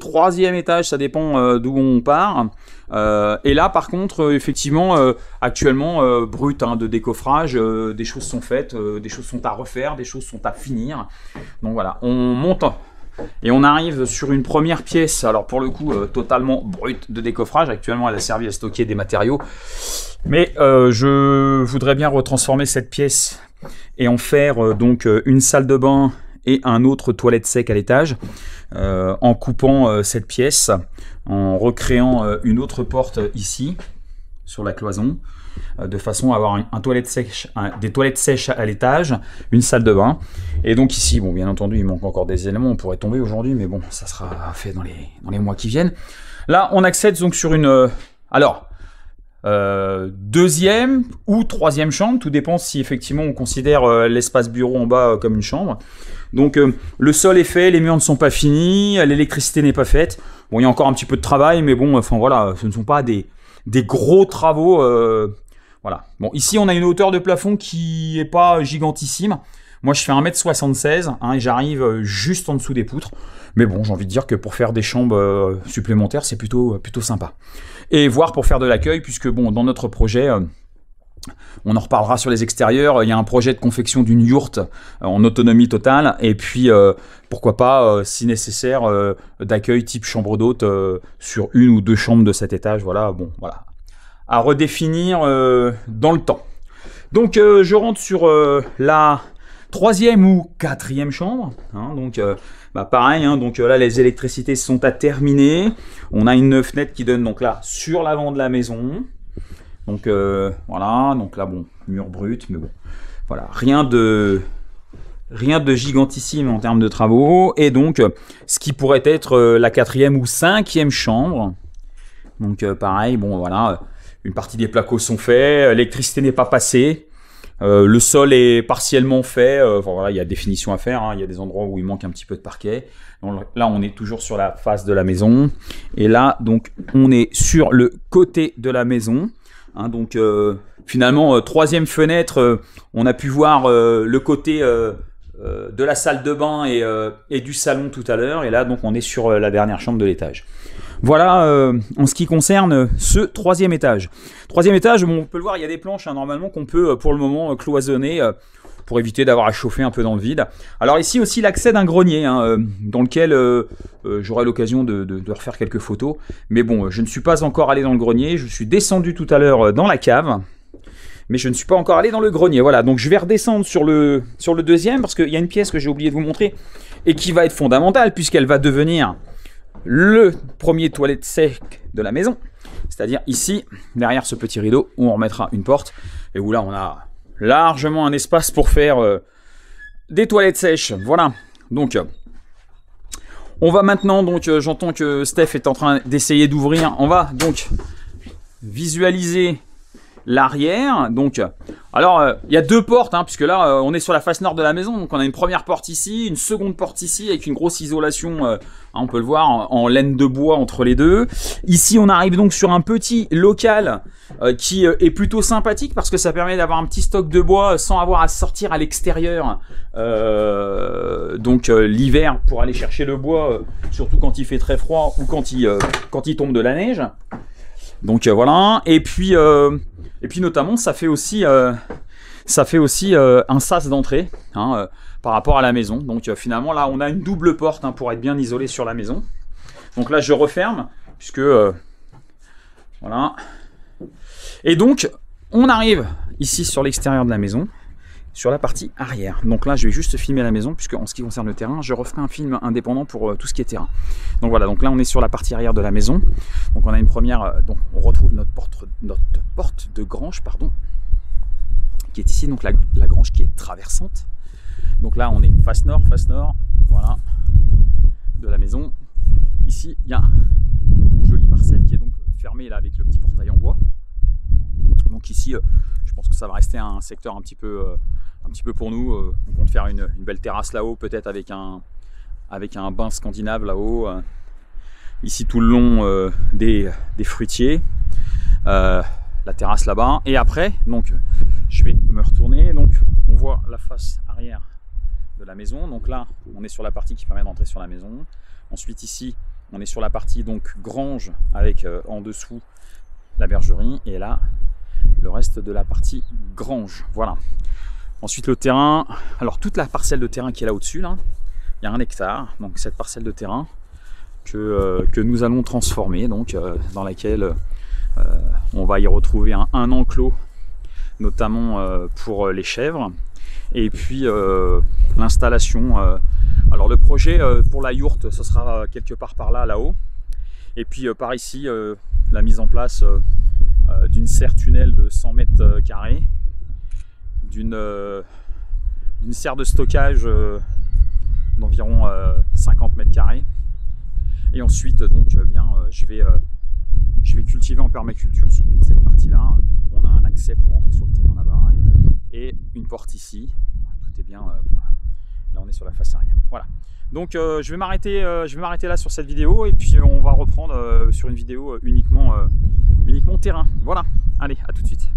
troisième étage, ça dépend d'où on part. Et là, par contre, effectivement, actuellement, brut de décoffrage, des choses sont faites, des choses sont à refaire, des choses sont à finir. Donc voilà, on monte et on arrive sur une première pièce, alors pour le coup, totalement brute de décoffrage. Actuellement, elle a servi à stocker des matériaux. Mais je voudrais bien retransformer cette pièce et en faire donc une salle de bain et un autre toilette sec à l'étage, en coupant cette pièce, en recréant une autre porte ici, sur la cloison, de façon à avoir des toilettes sèches à l'étage, une salle de bain. Et donc ici, bon, bien entendu, il manque encore des éléments, on pourrait tomber aujourd'hui, mais bon, ça sera fait dans les mois qui viennent. Là, on accède donc sur une... deuxième ou troisième chambre, tout dépend si effectivement on considère l'espace bureau en bas comme une chambre. Donc le sol est fait, les murs ne sont pas finis, l'électricité n'est pas faite. Bon, il y a encore un petit peu de travail, mais bon, enfin voilà, ce ne sont pas des gros travaux. Voilà. Bon, ici on a une hauteur de plafond qui est pas gigantissime. Moi je fais 1m76 et j'arrive juste en dessous des poutres. Mais bon, j'ai envie de dire que pour faire des chambres supplémentaires, c'est plutôt sympa. Et voire pour faire de l'accueil, puisque bon, dans notre projet, on en reparlera sur les extérieurs, il y a un projet de confection d'une yourte en autonomie totale, et puis pourquoi pas, si nécessaire, d'accueil type chambre d'hôte sur une ou deux chambres de cet étage. Voilà, bon, voilà. À redéfinir dans le temps. Donc je rentre sur la troisième ou quatrième chambre, donc... pareil, donc là les électricités sont à terminer. On a une fenêtre qui donne donc là sur l'avant de la maison. Donc voilà, donc là bon, mur brut, mais bon, voilà, rien de gigantissime en termes de travaux. Et donc ce qui pourrait être la quatrième ou cinquième chambre. Donc pareil, bon voilà, une partie des placos sont faits, l'électricité n'est pas passée. Le sol est partiellement fait, voilà, il y a des finitions à faire, il y a des endroits où il manque un petit peu de parquet. Donc, là, on est toujours sur la face de la maison. Et là, donc, on est sur le côté de la maison. Donc, finalement, troisième fenêtre, on a pu voir le côté de la salle de bain et du salon tout à l'heure. Et là, donc, on est sur la dernière chambre de l'étage. Voilà en ce qui concerne ce troisième étage. Troisième étage, bon, on peut le voir, il y a des planches normalement qu'on peut pour le moment cloisonner pour éviter d'avoir à chauffer un peu dans le vide. Alors ici aussi l'accès d'un grenier dans lequel j'aurai l'occasion de refaire quelques photos. Mais bon, je ne suis pas encore allé dans le grenier, je suis descendu tout à l'heure dans la cave. Mais je ne suis pas encore allé dans le grenier. Voilà, donc je vais redescendre sur le deuxième parce qu'il y a une pièce que j'ai oublié de vous montrer et qui va être fondamentale puisqu'elle va devenir le premier toilette sec de la maison, c'est-à-dire ici, derrière ce petit rideau, où on remettra une porte, et où là on a largement un espace pour faire des toilettes sèches. Voilà, donc on va maintenant, donc j'entends que Steph est en train d'essayer d'ouvrir, on va donc visualiser l'arrière. Donc alors il y a deux portes puisque là on est sur la face nord de la maison, donc on a une première porte ici, une seconde porte ici avec une grosse isolation, on peut le voir en laine de bois entre les deux. Ici on arrive donc sur un petit local qui est plutôt sympathique parce que ça permet d'avoir un petit stock de bois sans avoir à sortir à l'extérieur donc l'hiver pour aller chercher le bois, surtout quand il fait très froid ou quand il tombe de la neige. Donc voilà, et puis notamment ça fait aussi un sas d'entrée par rapport à la maison. Donc finalement là on a une double porte pour être bien isolé sur la maison. Donc là je referme puisque voilà. Et donc on arrive ici sur l'extérieur de la maison, sur la partie arrière. Donc là je vais juste filmer la maison puisque en ce qui concerne le terrain, je referai un film indépendant pour tout ce qui est terrain. Donc voilà, donc là on est sur la partie arrière de la maison. Donc on a une première, donc on retrouve notre porte de grange, pardon, qui est ici, donc la grange qui est traversante. Donc là on est face nord, voilà, de la maison. Ici il y a une jolie parcelle qui est donc fermée là avec le petit portail en bois. Donc ici je pense que ça va rester un secteur un petit peu pour nous. On compte faire une belle terrasse là-haut, peut-être avec un bain scandinave là-haut. Ici tout le long des fruitiers. La terrasse là-bas. Et après, donc je vais me retourner. Donc on voit la face arrière de la maison. Donc là, on est sur la partie qui permet d'entrer sur la maison. Ensuite ici, On est sur la partie donc grange avec en dessous la bergerie et là le reste de la partie grange. Voilà. Ensuite le terrain, alors toute la parcelle de terrain qui est là au-dessus, là, il y a 1 hectare, donc cette parcelle de terrain que nous allons transformer, donc dans laquelle on va y retrouver un enclos, notamment pour les chèvres, et puis l'installation. Alors le projet pour la yourte, ce sera quelque part par là, là-haut, et puis par ici, la mise en place d'une serre tunnel de 100 mètres carrés, d'une serre de stockage d'environ 50 mètres carrés, et ensuite donc je vais cultiver en permaculture sur toute cette partie là. On a un accès pour rentrer sur le terrain là-bas et une porte ici. Tout est bien. Là on est sur la face arrière. Voilà. Donc je vais m'arrêter là sur cette vidéo et puis on va reprendre sur une vidéo uniquement terrain. Voilà. Allez, à tout de suite.